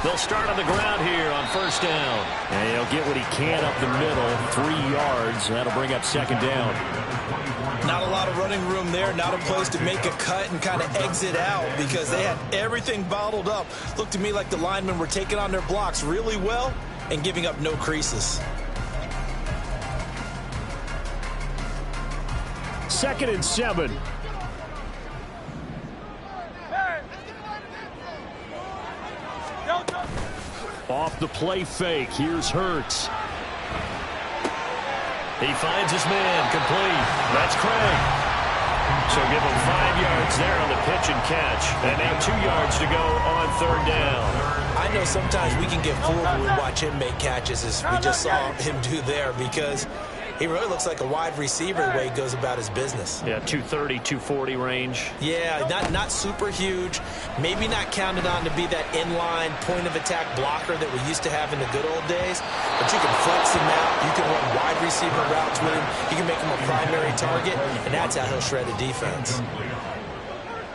They'll start on the ground here on first down. And he'll get what he can up the middle, 3 yards. That'll bring up second down. Not a lot of running room there, not a place to make a cut and kind of exit out because they had everything bottled up. Looked to me like the linemen were taking on their blocks really well and giving up no creases. 2nd and 7. Off the play fake. Here's Hurts. He finds his man complete. That's Craig. So give him 5 yards there on the pitch and catch. And now 2 yards to go on third down. I know sometimes we can get fooled when we watch him make catches as we just saw him do there because he really looks like a wide receiver the way he goes about his business. Yeah, 230, 240 range. Yeah, not super huge. Maybe not counted on to be that inline point-of-attack blocker that we used to have in the good old days. But you can flex him out. You can run wide receiver routes with him. You can make him a primary target, and that's how he'll shred a defense.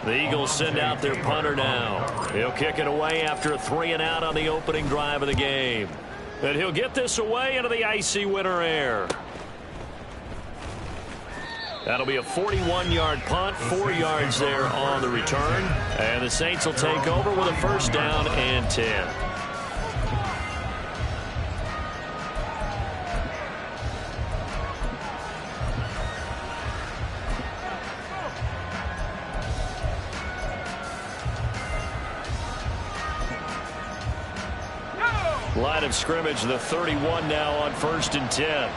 The Eagles send out their punter now. He'll kick it away after a 3-and-out on the opening drive of the game. And he'll get this away into the icy winter air. That'll be a 41-yard punt, 4 yards there on the return. And the Saints will take over with a first down and 10. Line of scrimmage, the 31 now on 1st and 10.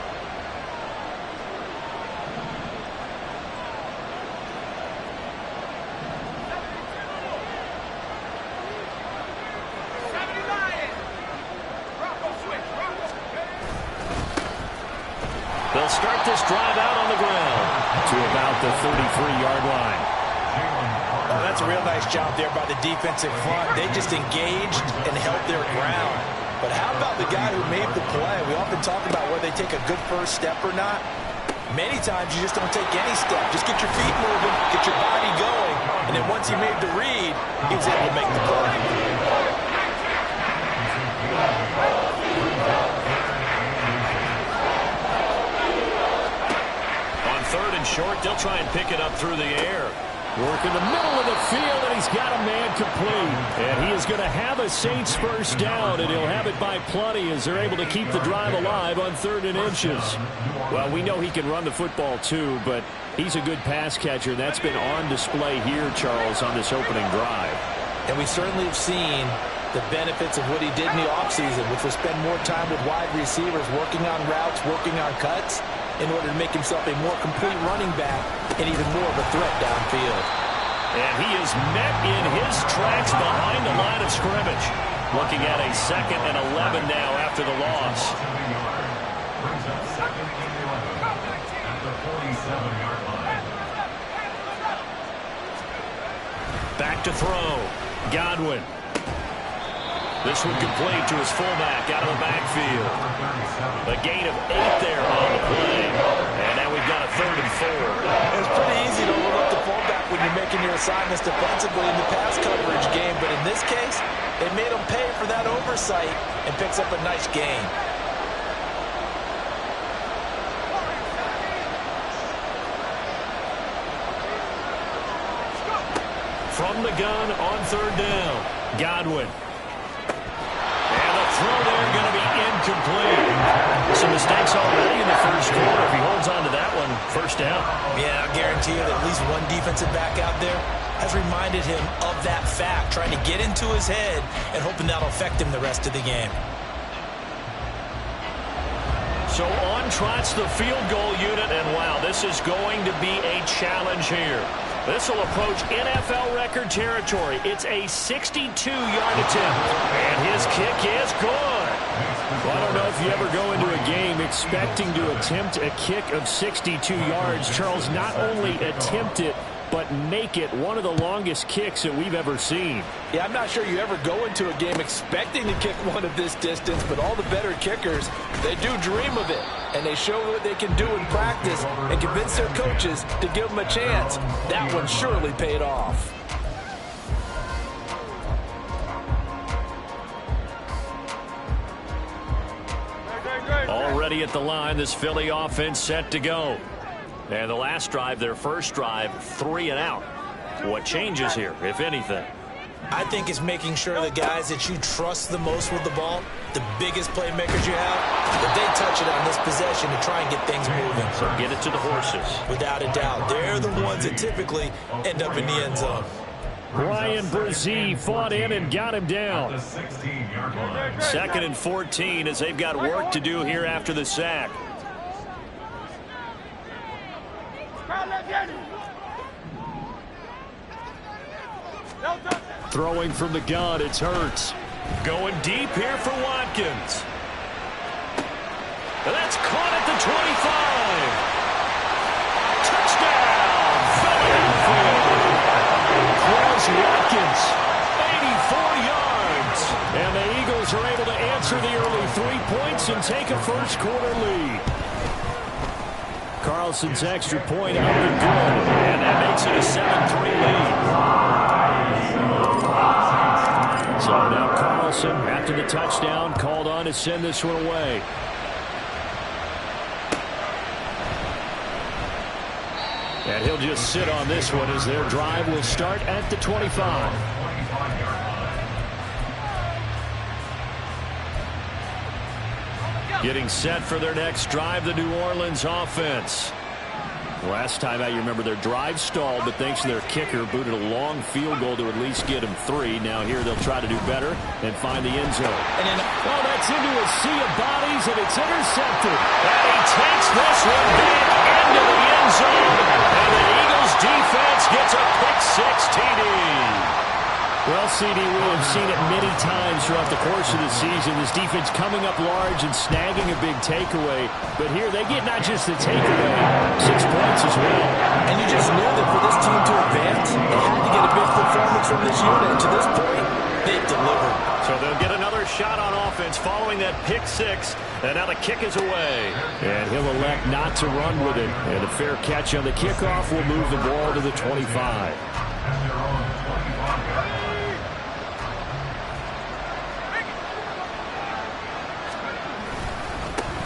They'll start this drive out on the ground to about the 33-yard line. Oh, that's a real nice job there by the defensive front. They just engaged and held their ground. But how about the guy who made the play? We often talk about whether they take a good first step or not. Many times you just don't take any step. Just get your feet moving, get your body going, and then once he made the read, he was able to make the play. On 3rd and short, they'll try and pick it up through the air. Work in the middle of the field, and he's got a man complete. And he is going to have a Saints first down, and he'll have it by plenty as they're able to keep the drive alive on 3rd and inches. Well, we know he can run the football too, but he's a good pass catcher. That's been on display here, Charles, on this opening drive. And we certainly have seen the benefits of what he did in the offseason, which was spend more time with wide receivers, working on routes, working on cuts, in order to make himself a more complete running back and even more of a threat downfield. And he is met in his tracks behind the line of scrimmage. Looking at a 2nd and 11 now after the loss. Back to throw. Godwin. This one complete to his fullback out of the backfield. A gain of 8 there on the play. And now we've got a 3rd and 4. It's pretty easy to overlook the fullback when you're making your assignments defensively in the pass coverage game. But in this case, they made him pay for that oversight and picks up a nice gain. From the gun on 3rd down. Godwin. Throw there going to be incomplete. Some mistakes already in the first quarter. If he holds on to that one, first down. Yeah, I guarantee you that at least one defensive back out there has reminded him of that fact, trying to get into his head and hoping that'll affect him the rest of the game. So on trots the field goal unit, and wow, this is going to be a challenge here. This will approach NFL record territory. It's a 62-yard attempt, and his kick is good. Well, I don't know if you ever go into a game expecting to attempt a kick of 62 yards. Charles, not only attempt it, but make it one of the longest kicks that we've ever seen. Yeah, I'm not sure you ever go into a game expecting to kick one of this distance, but all the better kickers, they do dream of it, and they show what they can do in practice and convince their coaches to give them a chance. That one surely paid off. Already at the line, this Philly offense set to go. And the last drive, their first drive, 3 and out. What changes here, if anything? I think it's making sure the guys that you trust the most with the ball, the biggest playmakers you have, that they touch it on this possession to try and get things moving. So get it to the horses. Without a doubt. They're the ones that typically end up in the end zone. Ryan Brzee fought in and got him down. 2nd and 14 as they've got work to do here after the sack. Throwing from the gun, it's Hurts. Going deep here for Watkins. And that's caught at the 25. Touchdown, Philadelphia. Chris Watkins, 84 yards. And the Eagles are able to answer the early 3 points and take a first quarter lead. Carlson's extra point up and good. And that makes it a 7-3 lead. So now Carlson, after the touchdown, called on to send this one away. And he'll just sit on this one as their drive will start at the 25. Getting set for their next drive, the New Orleans offense. Last time out, you remember their drive stalled, but thanks to their kicker, booted a long field goal to at least get them 3. Now here they'll try to do better and find the end zone. And then, oh, that's into a sea of bodies, and it's intercepted. And he takes this one back into the end zone. And the Eagles defense gets a pick-6 TD. Well, CD, we have seen it many times throughout the course of the season. This defense coming up large and snagging a big takeaway. But here they get not just the takeaway, 6 points as well. And you just knew that for this team to advance, they had to get a big performance from this unit. And to this point, they've delivered. So they'll get another shot on offense following that pick-6. And now the kick is away. And he'll elect not to run with it. And a fair catch on the kickoff will move the ball to the 25.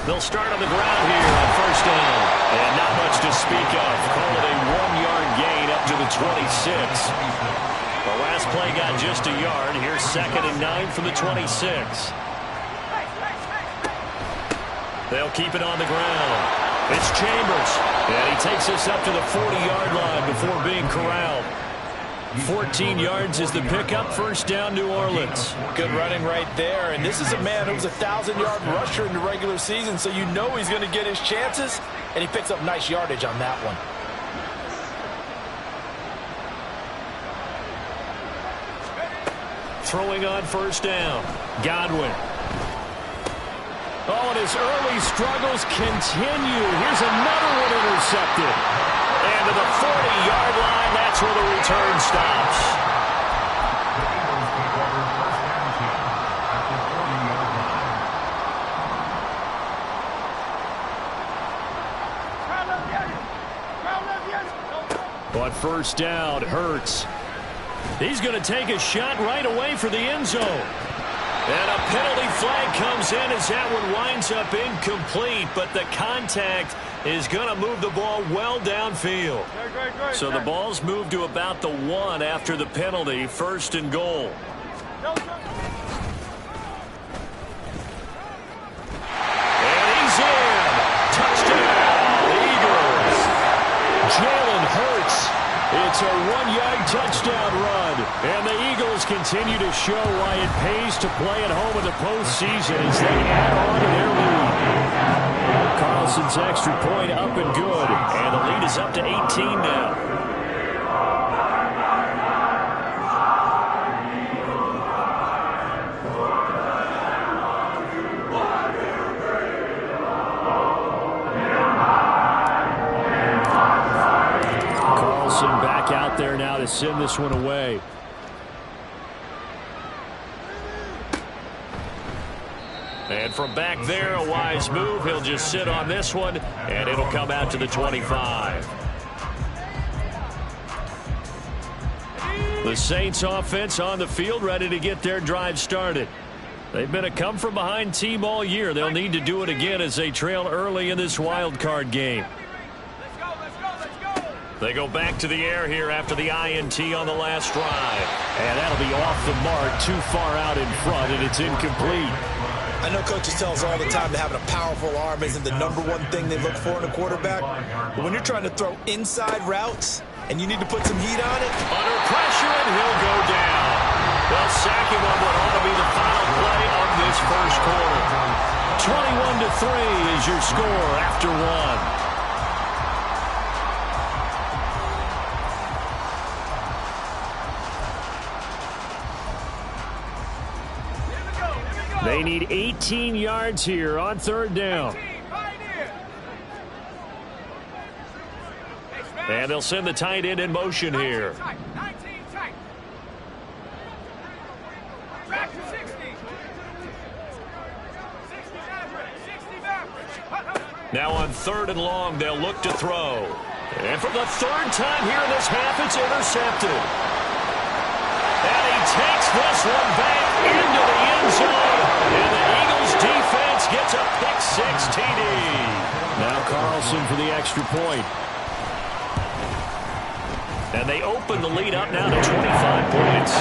They'll start on the ground here on first down. And not much to speak of. Call it a 1-yard gain up to the 26. The last play got just a yard. Here's 2nd and 9 from the 26. They'll keep it on the ground. It's Chambers. And he takes us up to the 40-yard line before being corralled. 14 yards is the pickup. First down, New Orleans. Good running right there. And this is a man who was a 1,000-yard rusher in the regular season, so you know he's going to get his chances. And he picks up nice yardage on that one. Throwing on first down. Godwin. Oh, and his early struggles continue. Here's another one intercepted. And to the 40-yard line, that's where the return stops. But first down, Hurts. He's going to take a shot right away for the end zone. And a penalty flag comes in as that one winds up incomplete, but the contact is going to move the ball well downfield. So the ball's moved to about the 1 after the penalty, 1st and goal. And he's in. Touchdown, Eagles. Jalen Hurts. It's a 1-yard touchdown run. And the Eagles continue to show why it pays to play at home in the postseason as they add on to their lead. Carlson's extra point up and good. And the lead is up to 18 now. Back out to send this one away. And from back there, a wise move. He'll just sit on this one, and it'll come out to the 25. The Saints offense on the field, ready to get their drive started. They've been a come-from-behind team all year. They'll need to do it again as they trail early in this wild card game. They go back to the air here after the INT on the last drive. And that'll be off the mark, too far out in front, and it's incomplete. I know coaches tell us all the time that having a powerful arm isn't the #1 thing they look for in a quarterback. But when you're trying to throw inside routes and you need to put some heat on it. Under pressure, and he'll go down. They'll sack him on what ought to be the final play of this first quarter. 21-3 is your score after one. They need 18 yards here on third down. And they'll send the tight end in motion here. Now on third and long, they'll look to throw. And for the third time here in this half, it's intercepted. And he takes this one back into the end zone. And the Eagles defense gets a pick-6 TD. Now Carlson for the extra point. And they open the lead up now to 25 points.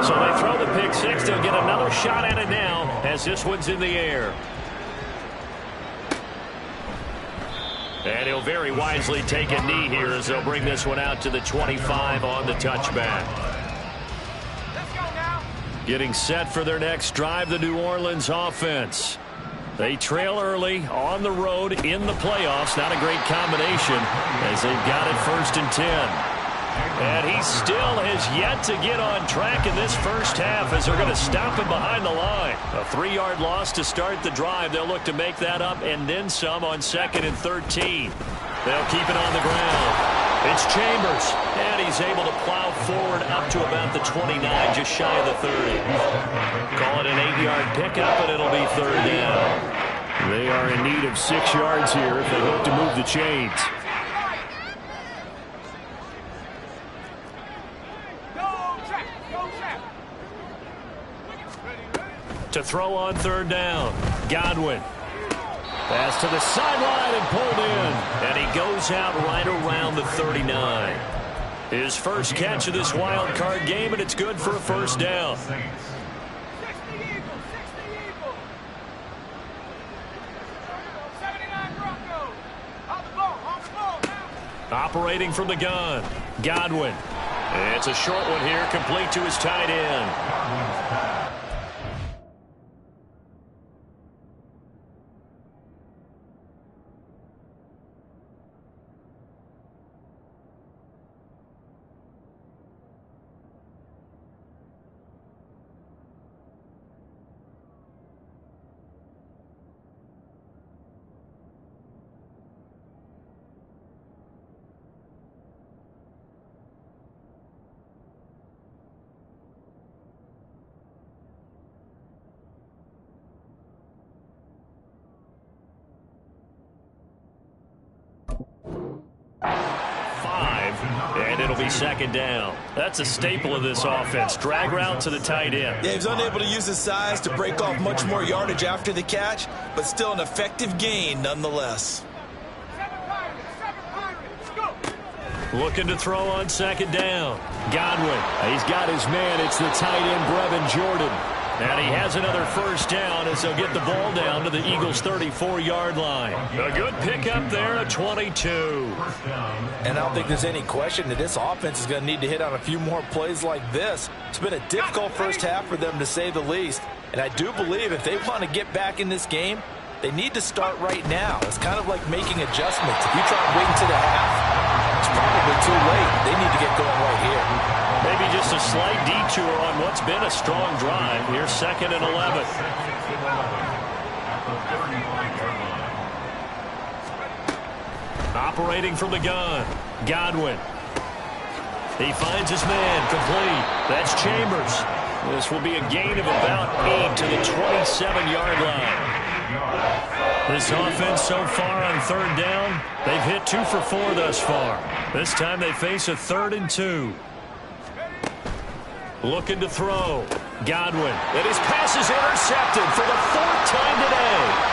So they throw the pick-6. They'll get another shot at it now as this one's in the air. And he'll very wisely take a knee here as they'll bring this one out to the 25 on the touchback. Let's go now. Getting set for their next drive, the New Orleans offense. They trail early on the road in the playoffs. Not a great combination as they've got it 1st and 10. And he still has yet to get on track in this first half as they're going to stop him behind the line. A 3-yard loss to start the drive. They'll look to make that up and then some on 2nd and 13. They'll keep it on the ground. It's Chambers, and he's able to plow forward up to about the 29, just shy of the 30. Call it an 8-yard pickup, and it'll be third down. They are in need of 6 yards here if they hope to move the chains. To throw on third down, Godwin. Pass to the sideline and pulled in. And he goes out right around the 39. His first catch of this wild card game, and it's good for a first down. Operating from the gun, Godwin. It's a short one here, complete to his tight end. And it'll be second down. That's a staple of this offense. Drag route to the tight end. Yeah, he was unable to use his size to break off much more yardage after the catch, but still an effective gain nonetheless. Looking to throw on second down. Godwin. He's got his man. It's the tight end, Brevin Jordan. And he has another first down as they'll get the ball down to the Eagles' 34-yard line. A good pickup there at 22. And I don't think there's any question that this offense is going to need to hit on a few more plays like this. It's been a difficult first half for them, to say the least. And I do believe if they want to get back in this game, they need to start right now. It's kind of like making adjustments. If you try to wait until the half, it's probably too late. They need to get going right here. Maybe just a slight detour on what's been a strong drive. Here's 2nd and 11. Operating from the gun, Godwin. He finds his man, complete. That's Chambers. This will be a gain of about 8 to the 27-yard line. This offense so far on third down, they've hit 2 for 4 thus far. This time they face a 3rd and 2. Looking to throw. Godwin. And his pass is intercepted for the 4th time today.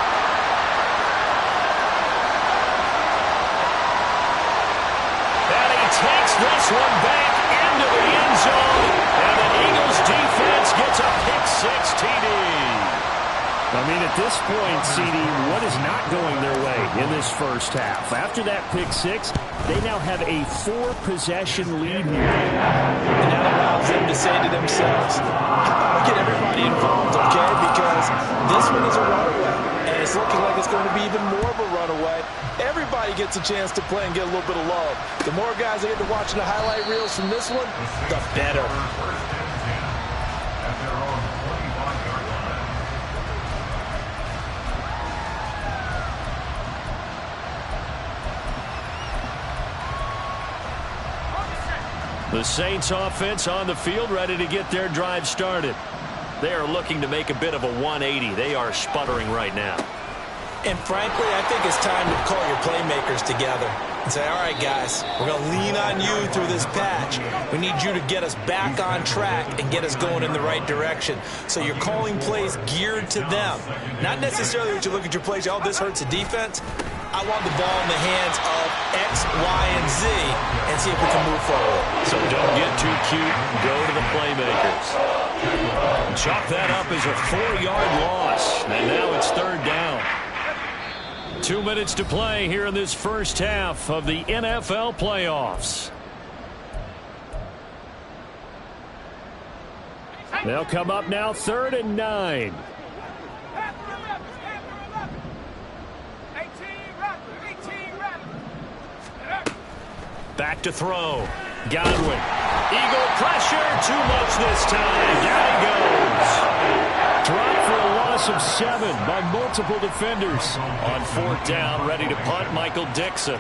Takes this one back into the end zone, and the Eagles defense gets a pick-6 TD. I mean, at this point, CD, what is not going their way in this first half? After that pick-6, they now have a 4-possession lead here. And that allows them to say to themselves, get everybody involved, okay? Because this one is a runaway, and it's looking like it's going to be even more of a runaway. Everybody gets a chance to play and get a little bit of love. The more guys that get to watching the highlight reels from this one, the better. The Saints offense on the field, ready to get their drive started. They are looking to make a bit of a 180. They are sputtering right now. And frankly, I think it's time to call your playmakers together and say, all right, guys, we're going to lean on you through this patch. We need you to get us back on track and get us going in the right direction. So you're calling plays geared to them. Not necessarily that you look at your plays, oh, this hurts the defense. I want the ball in the hands of X, Y, and Z and see if we can move forward. So don't get too cute. Go to the playmakers. Chalk that up as a 4-yard loss. And now it's 3rd down. 2 minutes to play here in this first half of the NFL playoffs. They'll come up now 3rd and 9. Back to throw. Godwin. Eagle pressure. Too much this time. Down he goes. Drop for a loss of 7 by multiple defenders. On 4th down, ready to punt, Michael Dixon.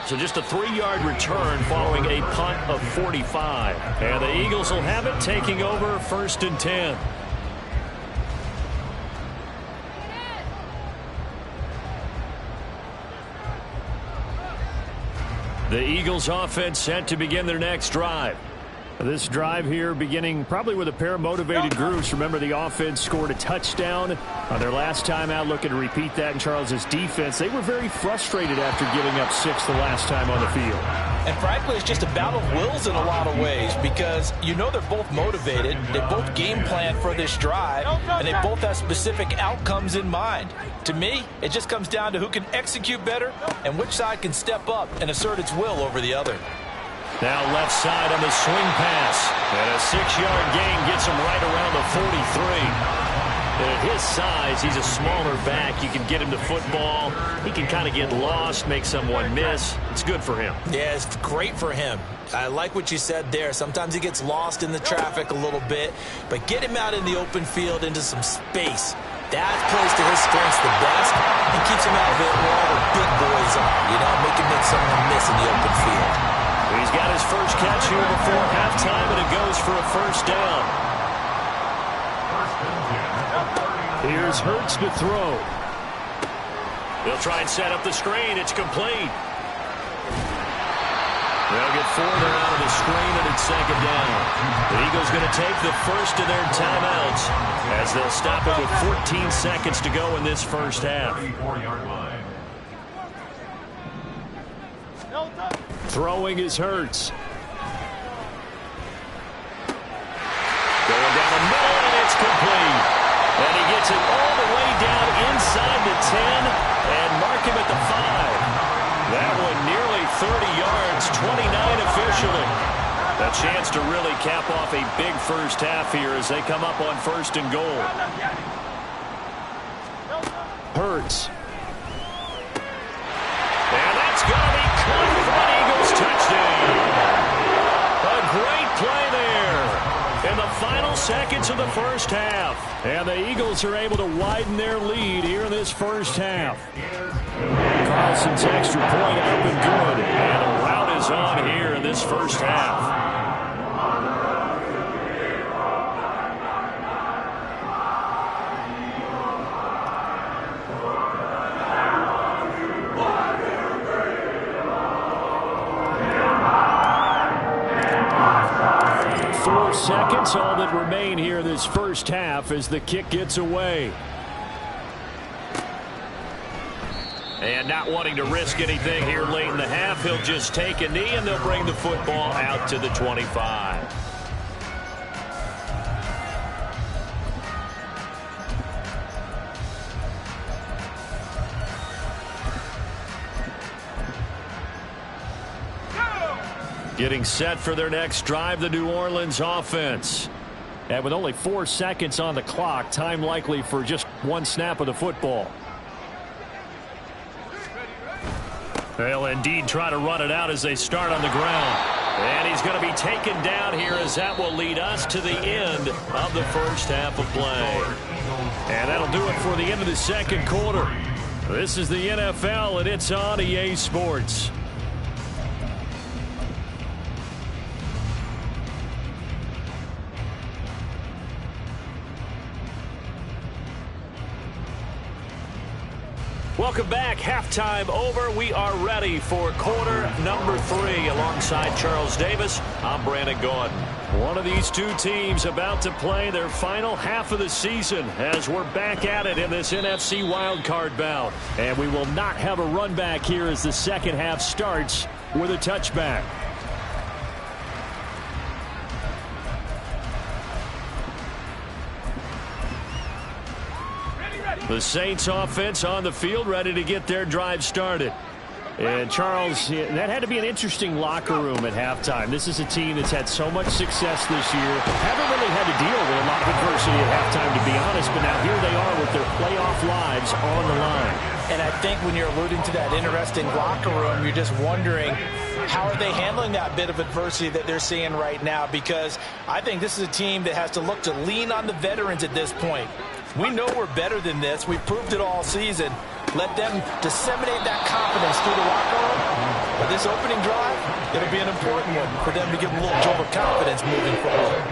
So just a 3-yard return following a punt of 45. And the Eagles will have it, taking over 1st and 10. The Eagles offense set to begin their next drive. This drive here beginning probably with a pair of motivated groups. Remember, the offense scored a touchdown on their last time out. Looking to repeat that in Charles's defense. They were very frustrated after giving up 6 the last time on the field. And frankly, it's just a battle of wills in a lot of ways because you know they're both motivated. They both game plan for this drive, and they both have specific outcomes in mind. To me, it just comes down to who can execute better and which side can step up and assert its will over the other. Now left side on the swing pass. And a 6-yard gain gets him right around the 43. At his size, he's a smaller back. You can get him to football. He can kind of get lost, make someone miss. It's good for him. Yeah, it's great for him. I like what you said there. Sometimes he gets lost in the traffic a little bit, but get him out in the open field into some space. That plays to his strengths the best and keeps him out of it where all the big boys are. You know, make him make someone miss in the open field. He's got his first catch here before halftime, and it goes for a 1st down. Here's Hurts to throw. They'll try and set up the screen. It's complete. They'll get 4 out of the screen, and it's 2nd down. The Eagles going to take the first of their timeouts as they'll stop it with 14 seconds to go in this first half. Throwing is Hurts. Going down the middle, and it's complete. And he gets it all the way down inside the 10 and mark him at the 5. That one nearly 30 yards, 29 officially. A chance to really cap off a big first half here as they come up on 1st and goal. Hurts. And that's going to be caught for an Eagles touchdown. A great play there. And the final seconds of the first half. And the Eagles are able to widen their lead here in this first half. Carlson's extra point up and good. And a rout is on here in this first half. Seconds, all that remain here this first half as the kick gets away. And not wanting to risk anything here late in the half, he'll just take a knee and they'll bring the football out to the 25. Getting set for their next drive, the New Orleans offense. And with only 4 seconds on the clock, time likely for just one snap of the football. They'll indeed try to run it out as they start on the ground. And he's going to be taken down here as that will lead us to the end of the first half of play. And that'll do it for the end of the second quarter. This is the NFL, and it's on EA Sports. Welcome back. Halftime over. We are ready for quarter number 3. Alongside Charles Davis, I'm Brandon Gordon. One of these two teams about to play their final half of the season as we're back at it in this NFC wildcard bout. And we will not have a run back here as the second half starts with a touchback. The Saints offense on the field ready to get their drive started. And Charles, that had to be an interesting locker room at halftime. This is a team that's had so much success this year. Haven't really had to deal with a lot of adversity at halftime, to be honest. But now here they are with their playoff lives on the line. And I think when you're alluding to that interesting locker room, you're just wondering, how are they handling that bit of adversity that they're seeing right now? Because I think this is a team that has to look to lean on the veterans at this point. We know we're better than this. We've proved it all season. Let them disseminate that confidence through the locker room. But this opening drive, it'll be an important one for them to give them a little jolt of confidence moving forward.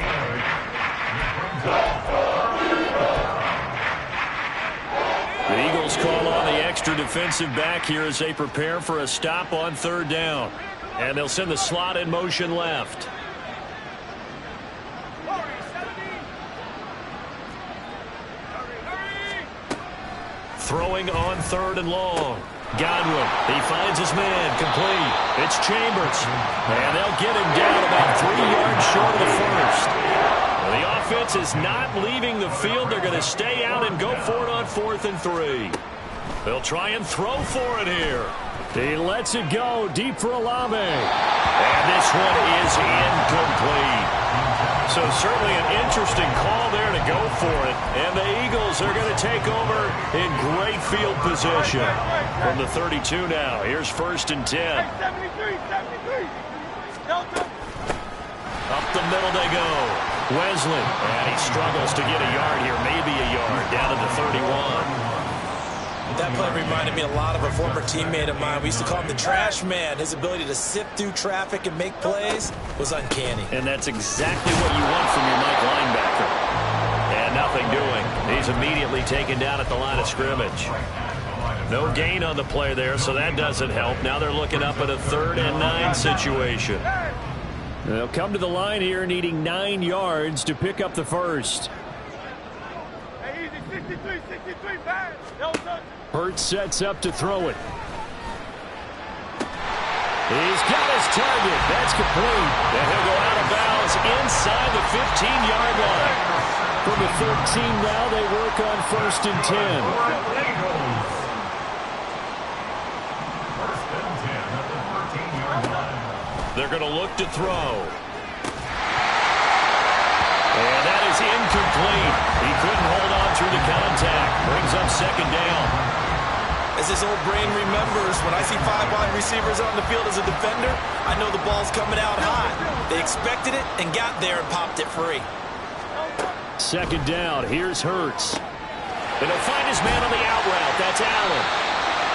The Eagles call on the extra defensive back here as they prepare for a stop on third down. And they'll send the slot in motion left. Throwing on third and long. Godwin, he finds his man, complete. It's Chambers. And they'll get him down about 3 yards short of the first. The offense is not leaving the field. They're going to stay out and go for it on 4th and 3. They'll try and throw for it here. He lets it go deep for Olave. And this one is incomplete. So certainly an interesting call there to go for it. And the Eagles are going to take over in great field position. From the 32 now, here's 1st and 10. Up the middle they go. Wesley, and he struggles to get a yard here, maybe a yard, down to the 31. That play reminded me a lot of a former teammate of mine. We used to call him the trash man. His ability to sift through traffic and make plays was uncanny. And that's exactly what you want from your Mike linebacker. And nothing doing. He's immediately taken down at the line of scrimmage. No gain on the play there, so that doesn't help. Now they're looking up at a 3rd and 9 situation. They'll come to the line here needing 9 yards to pick up the first. Hurts sets up to throw it. He's got his target. That's complete. And he'll go out of bounds inside the 15-yard line. From the 13 now, they work on 1st and 10. They're going to look to throw. And that is incomplete. He couldn't hold on through the contact. Brings up 2nd down. As his old brain remembers, when I see 5 wide receivers on the field as a defender, I know the ball's coming out high. They expected it and got there and popped it free. second down. Here's Hurts. And he'll find his man on the out route. That's Allen.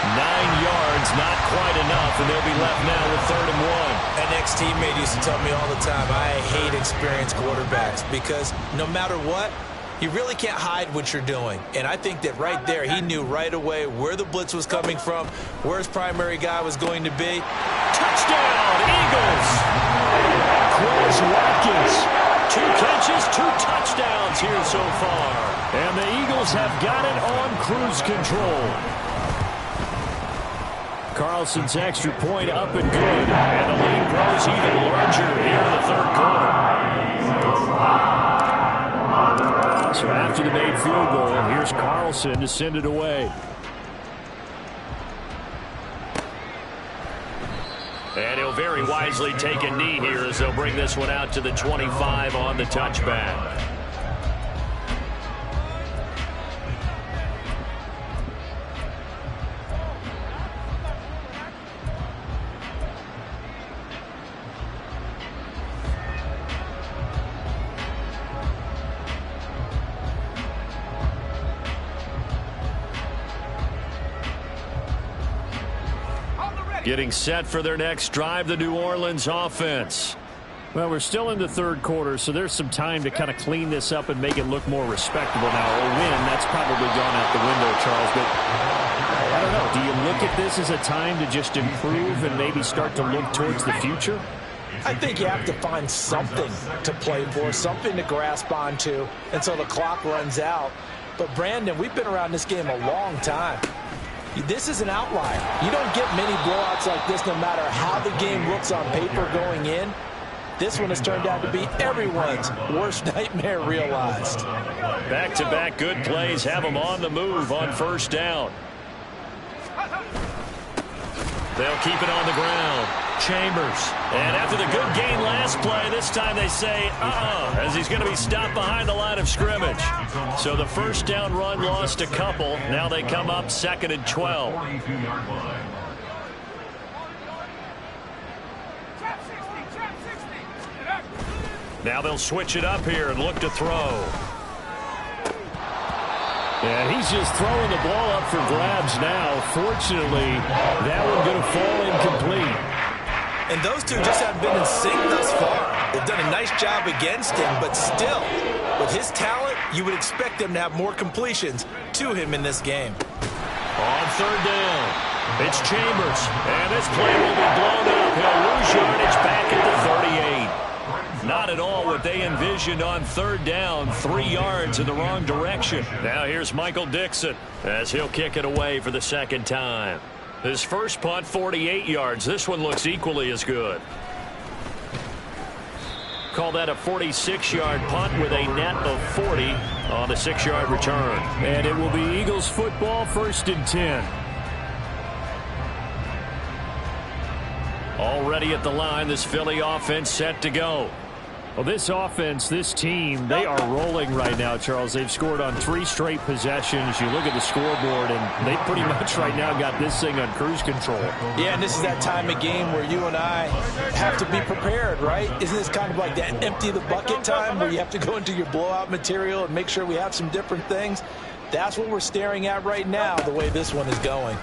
9 yards, not quite enough, and they'll be left now with 3rd and 1. An ex-teammate used to tell me all the time, I hate experienced quarterbacks because no matter what, you really can't hide what you're doing. And I think that right there, he knew right away where the blitz was coming from, where his primary guy was going to be. Touchdown, Eagles! Chris Watkins. 2 catches, 2 touchdowns here so far. And the Eagles have got it on cruise control. Carlson's extra point up and good. And the lead grows even larger here in the 3rd quarter. So after the made field goal, here's Carlson to send it away. And he'll very wisely take a knee here as they'll bring this one out to the 25 on the touchback. Getting set for their next drive, the New Orleans offense. Well, we're still in the 3rd quarter, so there's some time to kind of clean this up and make it look more respectable. Now, a win, that's probably gone out the window, Charles. But I don't know. Do you look at this as a time to just improve and maybe start to look towards the future? I think you have to find something to play for, something to grasp onto until the clock runs out. But, Brandon, we've been around this game a long time. This is an outlier. You don't get many blowouts like this no matter how the game looks on paper going in. This one has turned out to be everyone's worst nightmare realized. Back-to-back good plays have them on the move on 1st down. They'll keep it on the ground. Chambers. And after the good gain last play, this time they say, as he's going to be stopped behind the line of scrimmage. So the 1st down run lost a couple. Now they come up 2nd and 12. Now they'll switch it up here and look to throw. And he's just throwing the ball up for grabs now. Fortunately, that one going to fall incomplete. And those two just haven't been in sync thus far. They've done a nice job against him, but still, with his talent, you would expect them to have more completions to him in this game. On 3rd down, it's Chambers. And this play will be blown up. He'll lose yardage back at the 38. Not at all what they envisioned on 3rd down. 3 yards in the wrong direction. Now here's Michael Dixon as he'll kick it away for the 2nd time. His first punt, 48 yards. This one looks equally as good. Call that a 46-yard punt with a net of 40 on the 6-yard return. And it will be Eagles football, 1st and 10. Already at the line, this Philly offense set to go. Well, this offense, this team, they are rolling right now, Charles. They've scored on 3 straight possessions. You look at the scoreboard, and they pretty much right now got this thing on cruise control. Yeah, and this is that time of game where you and I have to be prepared, right? Isn't this kind of like that empty the bucket time where you have to go into your blowout material and make sure we have some different things? That's what we're staring at right now, the way this one is going.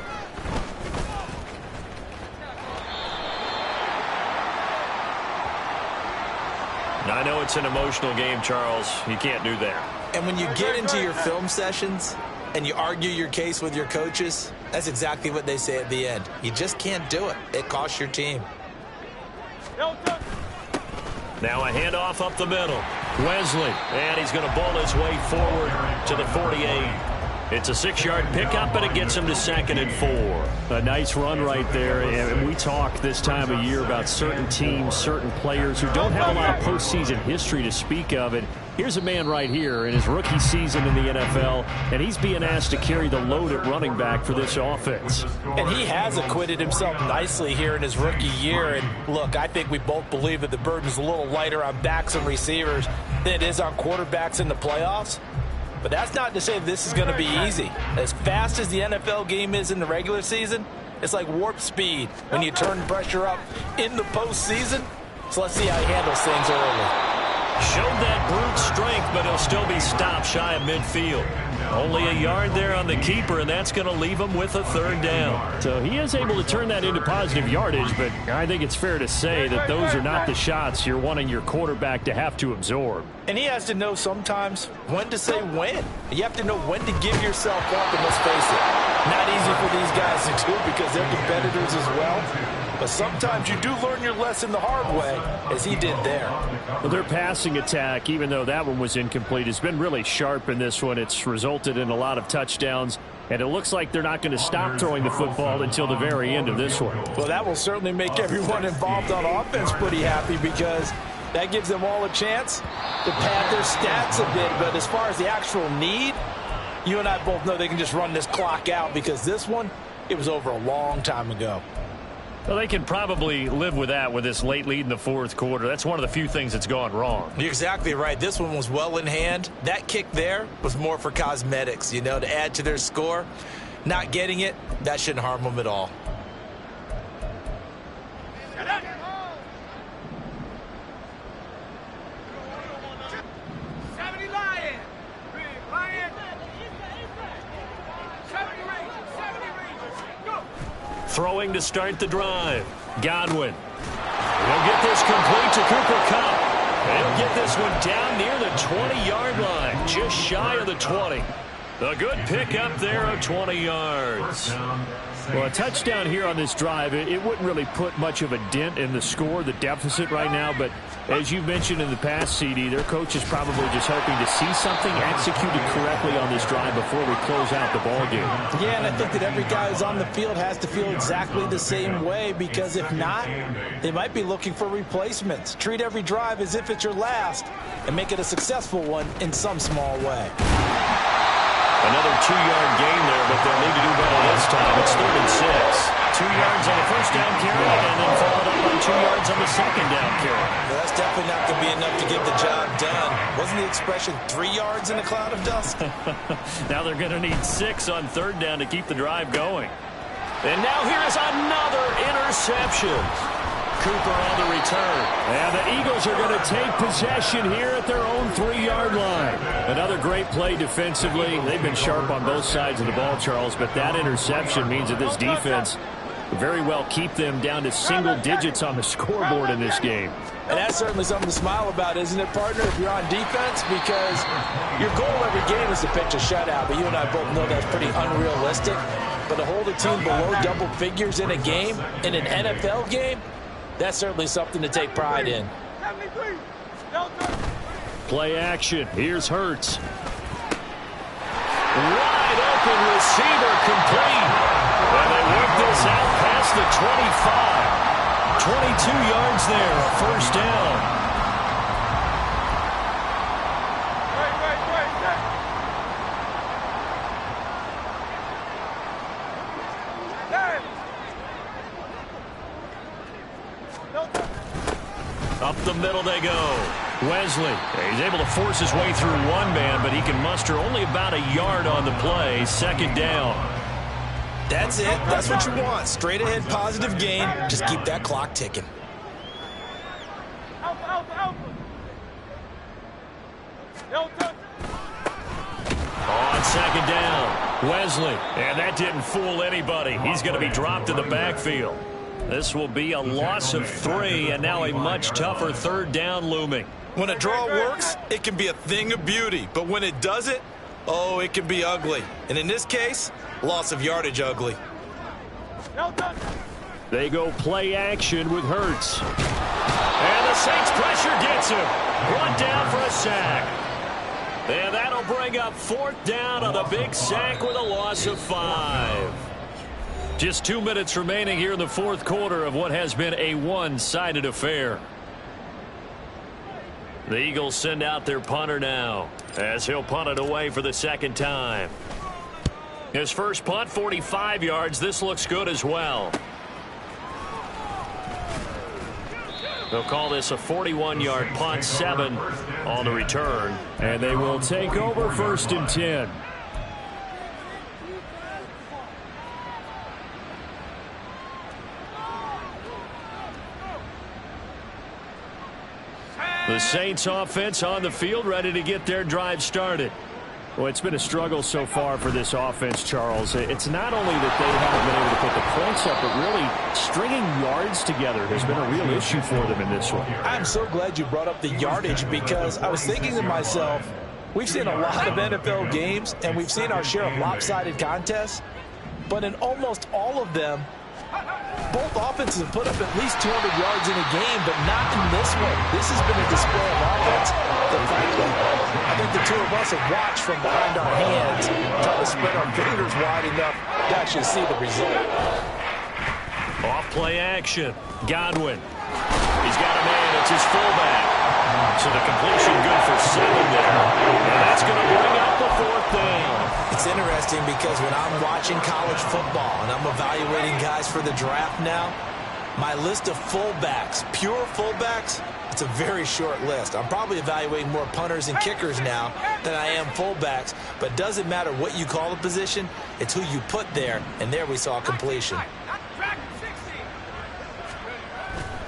I know it's an emotional game, Charles. You can't do that. And when you get into your film sessions and you argue your case with your coaches, that's exactly what they say at the end. You just can't do it. It costs your team. Now a handoff up the middle. Wesley, and he's going to bowl his way forward to the 48. It's a 6-yard pickup, and it gets him to 2nd and 4. A nice run right there. And we talk this time of year about certain teams, certain players who don't have a lot of postseason history to speak of. And here's a man right here in his rookie season in the NFL, and he's being asked to carry the load at running back for this offense. And he has acquitted himself nicely here in his rookie year. And look, I think we both believe that the burden's a little lighter on backs and receivers than it is on quarterbacks in the playoffs. But that's not to say this is going to be easy. As fast as the NFL game is in the regular season, it's like warp speed when you turn pressure up in the postseason. So let's see how he handles things early. Showed that brute strength, but he'll still be stopped shy of midfield. Only a yard there on the keeper, and that's going to leave him with a third down. So he is able to turn that into positive yardage, but I think it's fair to say that those are not the shots you're wanting your quarterback to have to absorb. And he has to know sometimes when to say when. You have to know when to give yourself up, and let's face it, not easy for these guys to do because they're competitors as well. But sometimes you do learn your lesson the hard way, as he did there. Well, their passing attack, even though that one was incomplete, has been really sharp in this one. It's resulted in a lot of touchdowns, and it looks like they're not going to stop throwing the football until the very end of this one. Well, that will certainly make everyone involved on offense pretty happy because that gives them all a chance to pad their stats a bit. But as far as the actual need, you and I both know they can just run this clock out because this one, it was over a long time ago. Well, they can probably live with that with this late lead in the fourth quarter. That's one of the few things that's gone wrong. You're exactly right. This one was well in hand. That kick there was more for cosmetics, you know, to add to their score. Not getting it, that shouldn't harm them at all. Throwing to start the drive. Godwin. He'll get this complete to Cooper Kupp. He'll get this one down near the 20-yard line, just shy of the 20. A good pick up there of 20 yards. Well, a touchdown here on this drive, it wouldn't really put much of a dent in the score, the deficit right now, but as you've mentioned in the past, CD, their coach is probably just hoping to see something executed correctly on this drive before we close out the ballgame. Yeah, and I think that every guy who's on the field has to feel exactly the same way, because if not, they might be looking for replacements. Treat every drive as if it's your last and make it a successful one in some small way. Another 2-yard gain there, but they'll need to do better this time. It's 3rd and 6. 2 yards on the first down carry, and then followed up on 2 yards on the second down carry. Well, that's definitely not going to be enough to get the job done. Wasn't the expression 3 yards in a cloud of dust? Now they're going to need 6 on 3rd down to keep the drive going. And now here's another interception. Cooper on the return. And the Eagles are going to take possession here at their own 3-yard line. Another great play defensively. They've been sharp on both sides of the ball, Charles, but that interception means that this defense will very well keep them down to single digits on the scoreboard in this game. And that's certainly something to smile about, isn't it, partner, if you're on defense? Because your goal every game is to pitch a shutout, but you and I both know that's pretty unrealistic. But to hold a team below double figures in a game, in an NFL game, that's certainly something to take pride in. Play action. Here's Hurts. Wide open receiver complete. And they work this out past the 25. 22 yards there, a first down. Up the middle they go. Wesley, he's able to force his way through one man, but he can muster only about a yard on the play. 2nd down. That's it. That's what you want. Straight ahead positive gain. Just keep that clock ticking. On 2nd down, Wesley. And that didn't fool anybody. He's going to be dropped in the backfield. This will be a loss of 3, and now a much tougher 3rd down looming. When a draw works, it can be a thing of beauty. But when it doesn't, oh, it can be ugly. And in this case, loss of yardage ugly. They go play action with Hurts. And the Saints pressure gets him. Brought down for a sack. And that'll bring up 4th down on the big sack with a loss of 5. Just 2 minutes remaining here in the fourth quarter of what has been a one-sided affair. The Eagles send out their punter now as he'll punt it away for the 2nd time. His first punt, 45 yards. This looks good as well. They'll call this a 41-yard punt, 7 on the return. And they will take over 1st and 10. The Saints offense on the field, ready to get their drive started. Well, it's been a struggle so far for this offense, Charles. It's not only that they haven't been able to put the points up, but really stringing yards together has been a real issue for them in this one. I'm so glad you brought up the yardage, because I was thinking to myself, we've seen a lot of NFL games, and we've seen our share of lopsided contests, but in almost all of them, both offenses have put up at least 200 yards in a game, but not in this one. This has been a display of offense that, frankly, I think the two of us have watched from behind our hands, trying to spread our fingers wide enough to actually see the result. Off play action. Godwin. He's got a man. It's his fullback. So the completion good for 7 there. And that's going to bring up the 4th down. It's interesting because when I'm watching college football and I'm evaluating guys for the draft now, my list of fullbacks, pure fullbacks, it's a very short list. I'm probably evaluating more punters and kickers now than I am fullbacks, but it doesn't matter what you call the position, it's who you put there, and there we saw completion.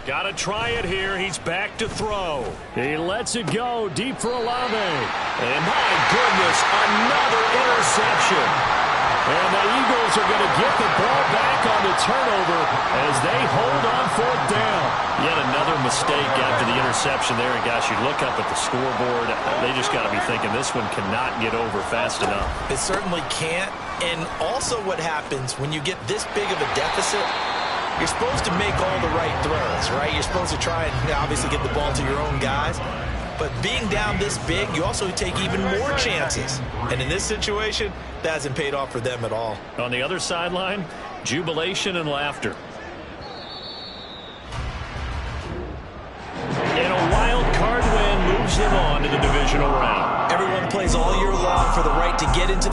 Got to try it here. He's back to throw. He lets it go deep for Olave. And my goodness, another interception. And the Eagles are going to get the ball back on the turnover as they hold on 4th down. Yet another mistake after the interception there. And gosh, you look up at the scoreboard, they just got to be thinking this one cannot get over fast enough. It certainly can't. And also what happens when you get this big of a deficit, you're supposed to make all the right throws, right? You're supposed to try and obviously get the ball to your own guys. But being down this big, you also take even more chances. And in this situation, that hasn't paid off for them at all. On the other sideline, jubilation and laughter. And a wild card win moves them on to the divisional round. Everyone plays all year long for the right to get into